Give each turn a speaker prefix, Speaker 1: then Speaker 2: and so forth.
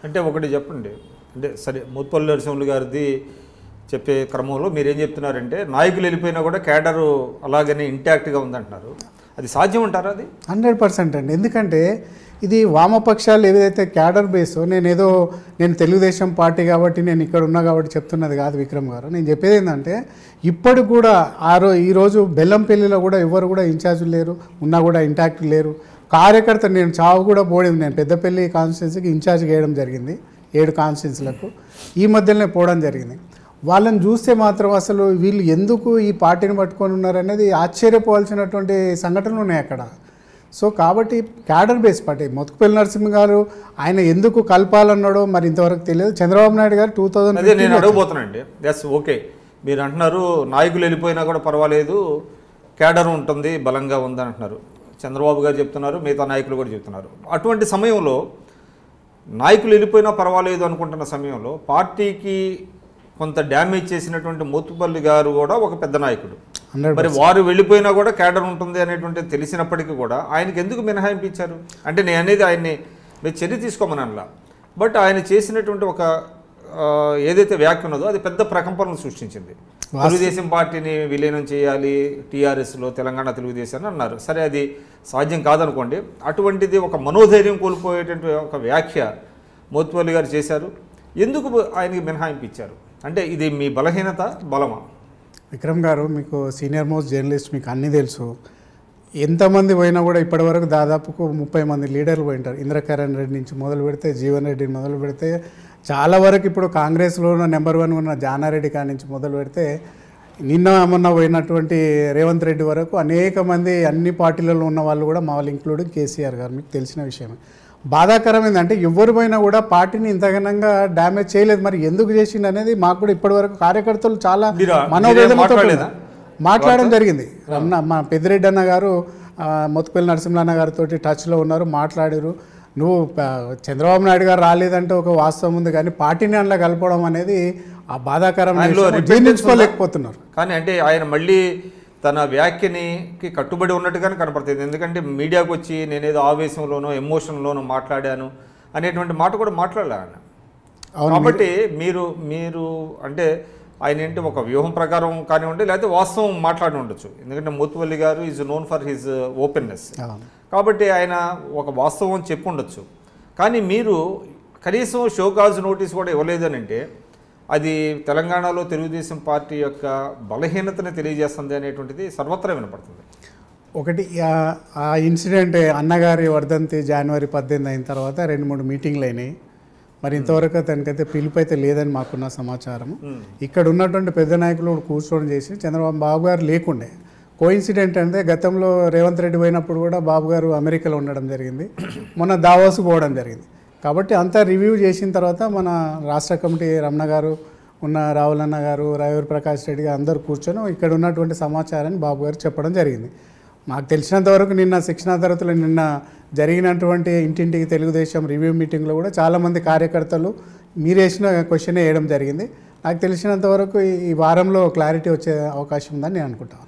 Speaker 1: అంటే ఒకటి చెప్పండి, అంటే సరే మోత్పల్లి నరసింహులు గారిది చెప్పే క్రమంలో మీరేం చెప్తున్నారంటే నాయకులు వెళ్ళిపోయినా కూడా కేడరు అలాగనే ఇంటాక్ట్గా ఉందంటున్నారు. అది సాధ్యం అంటారా? అది
Speaker 2: 100% అండి. ఎందుకంటే ఇది వామపక్షాలు ఏదైతే క్యాడర్ బేసో నేను తెలుగుదేశం పార్టీ కాబట్టి నేను ఇక్కడ ఉన్నా కాబట్టి చెప్తున్నది కాదు విక్రమ్ గారు. నేను చెప్పేది ఏంటంటే ఇప్పటికి కూడా ఈరోజు బెల్లంపల్లిలో కూడా ఎవరు కూడా ఇన్ఛార్జీలు లేరు, ఉన్నా కూడా ఇంటాక్ట్ లేరు. కార్యకర్త నేను చావు కూడా పోయింది. నేను పెద్దపల్లి కాన్స్టిట్యున్సీకి ఇన్ఛార్జ్ చేయడం జరిగింది 7 కాన్స్టిట్యున్సీలకు. ఈ మధ్యలోనే పోవడం జరిగింది. వాళ్ళని చూస్తే మాత్రం అసలు వీళ్ళు ఎందుకు ఈ పార్టీని పట్టుకొని ఉన్నారనేది ఆశ్చర్యపోవాల్సినటువంటి సంఘటనలు ఉన్నాయి అక్కడ. సో కాబట్టి cadre base party Motkupalli Narasimha garu ఆయన ఎందుకు కలపాలన్నాడో మరి ఇంతవరకు తెలియదు. చంద్రబాబు నాయుడు గారు 2000
Speaker 1: నేను అడగబోతున్నానండి. ఎస్, ఓకే, మీరు అంటున్నారు నాయకులు వెళ్ళిపోయినా కూడా పర్వాలేదు, క్యాడర్ ఉంటుంది, బలంగా ఉందని అంటున్నారు. చంద్రబాబు గారు చెప్తున్నారు, మిగతా నాయకులు కూడా చెప్తున్నారు. అటువంటి సమయంలో నాయకులు వెళ్ళిపోయినా పర్వాలేదు అనుకుంటున్న సమయంలో పార్టీకి కొంత డ్యామేజ్ చేసినటువంటి మోత్కుపల్లి గారు కూడా ఒక పెద్ద నాయకుడు. మరి వారు వెళ్ళిపోయినా కూడా క్యాడర్ ఉంటుంది అనేటువంటి తెలిసినప్పటికీ కూడా ఆయనకి ఎందుకు మినహాయింపు ఇచ్చారు? అంటే నేను అనేది ఆయన్ని మీరు చర్య తీసుకోమని అనలా, బట్ ఆయన చేసినటువంటి ఒక ఏదైతే వ్యాఖ్య ఉన్నదో అది పెద్ద ప్రకంపనలు సృష్టించింది. తెలుగుదేశం పార్టీని విలీనం చేయాలి టీఆర్ఎస్లో, తెలంగాణ తెలుగుదేశాన్ని అన్నారు. సరే, అది సాధ్యం కాదనుకోండి. అటువంటిది ఒక మనోధైర్యం కోల్పోయేటువంటి ఒక వ్యాఖ్య మోత్కుపల్లి గారు చేశారు. ఎందుకు ఆయనకి మినహాయింపు ఇచ్చారు? అంటే ఇది మీ బలహీనత, బలమా?
Speaker 2: విక్రమ్ గారు, మీకు సీనియర్ మోస్ట్ జర్నలిస్ట్, మీకు అన్నీ తెలుసు. ఎంతమంది పోయినా కూడా ఇప్పటివరకు దాదాపుకు 30 మంది లీడర్లు పోయింటారు. ఇంద్రకరణ్ రెడ్డి నుంచి మొదలు పెడితే, జీవన్ రెడ్డిని మొదలు పెడితే, చాలా వరకు ఇప్పుడు కాంగ్రెస్లో నెంబర్ 1 ఉన్న జానారెడ్డి కాడి నుంచి మొదలు పెడితే మొన్న పోయినటువంటి రేవంత్ రెడ్డి వరకు అనేక మంది అన్ని పార్టీలలో ఉన్న వాళ్ళు కూడా మా వాళ్ళు, ఇంక్లూడింగ్ కేసీఆర్ గారు, మీకు తెలిసిన విషయమే. బాధాకరం ఏంటంటే ఎవరు పోయినా కూడా పార్టీని ఇంతగనంగా డ్యామేజ్ చేయలేదు. మరి ఎందుకు చేసిండు అనేది మాకు కూడా ఇప్పటివరకు కార్యకర్తలు చాలా మనోవేదనతో మాట్లాడడం జరిగింది. మా పెద్దిరెడ్డి అన్న గారు మోత్కుపల్లి నరసింహ అన్న గారితో టచ్లో ఉన్నారు, మాట్లాడారు. నువ్వు చంద్రబాబు నాయుడు గారు రాలేదంటే ఒక వాస్తవం ఉంది, కానీ పార్టీని అందులో కలపడం అనేది ఆ బాధాకరమైన జీర్ణించుకోలేకపోతున్నారు.
Speaker 1: కానీ అంటే ఆయన మళ్ళీ తన వ్యాఖ్యకి కట్టుబడి ఉన్నట్టుగానే కనపడుతుంది. ఎందుకంటే మీడియాకు వచ్చి నేనేదో ఆవేశంలోనో ఎమోషన్లోనో మాట్లాడాను అనేటువంటి మాట కూడా మాట్లాడలే ఆయన. కాబట్టి మీరు అంటే ఆయన ఏంటి ఒక వ్యూహం ప్రకారం కానివ్వండి, లేకపోతే వాస్తవం మాట్లాడి ఉండొచ్చు. ఎందుకంటే మోత్కుపల్లి గారు is known for his openness. కాబట్టి ఆయన ఒక వాస్తవం చెప్పి ఉండొచ్చు. కానీ మీరు కనీసం షోకాజ్ నోటీస్ కూడా ఇవ్వలేదని అంటే అది తెలంగాణలో తెలుగుదేశం పార్టీ యొక్క బలహీనతని తెలియజేస్తుంది అనేటువంటిది సర్వత్రా వినపడుతుంది.
Speaker 2: ఒకటి, ఆ ఇన్సిడెంట్ అన్నగారి వర్ధంతి జనవరి 18 అయిన తర్వాత 2-3 మీటింగ్లు అయినాయి. మరి ఇంతవరకు తనకైతే పిలుపు అయితే లేదని మాకున్న సమాచారం. ఇక్కడ ఉన్నటువంటి పెద్ద నాయకులు కూర్చొని చేసి చంద్రబాబు గారు లేకుండే. కోఇన్సిడెంట్ అంటే గతంలో రేవంత్ రెడ్డి పోయినప్పుడు కూడా బాబు గారు అమెరికాలో ఉండడం జరిగింది, మొన్న దావోస్కు పోవడం జరిగింది. కాబట్టి అంతా రివ్యూ చేసిన తర్వాత మన రాష్ట్ర కమిటీ రమణ గారు ఉన్న, రాహుల్ అన్న గారు, రవి ప్రకాష్ రెడ్డి గారు అందరూ కూర్చొని ఇక్కడ ఉన్నటువంటి సమాచారాన్ని బాబు గారు చెప్పడం జరిగింది. మాకు తెలిసినంతవరకు నిన్న శిక్షణా తరగతులు జరిగినటువంటి ఇంటింటికి తెలుగుదేశం రివ్యూ మీటింగ్లో కూడా చాలామంది కార్యకర్తలు మీరు వేసిన క్వశ్చనే వేయడం జరిగింది. నాకు తెలిసినంతవరకు ఈ వారంలో క్లారిటీ వచ్చే అవకాశం ఉందని నేను అనుకుంటాను.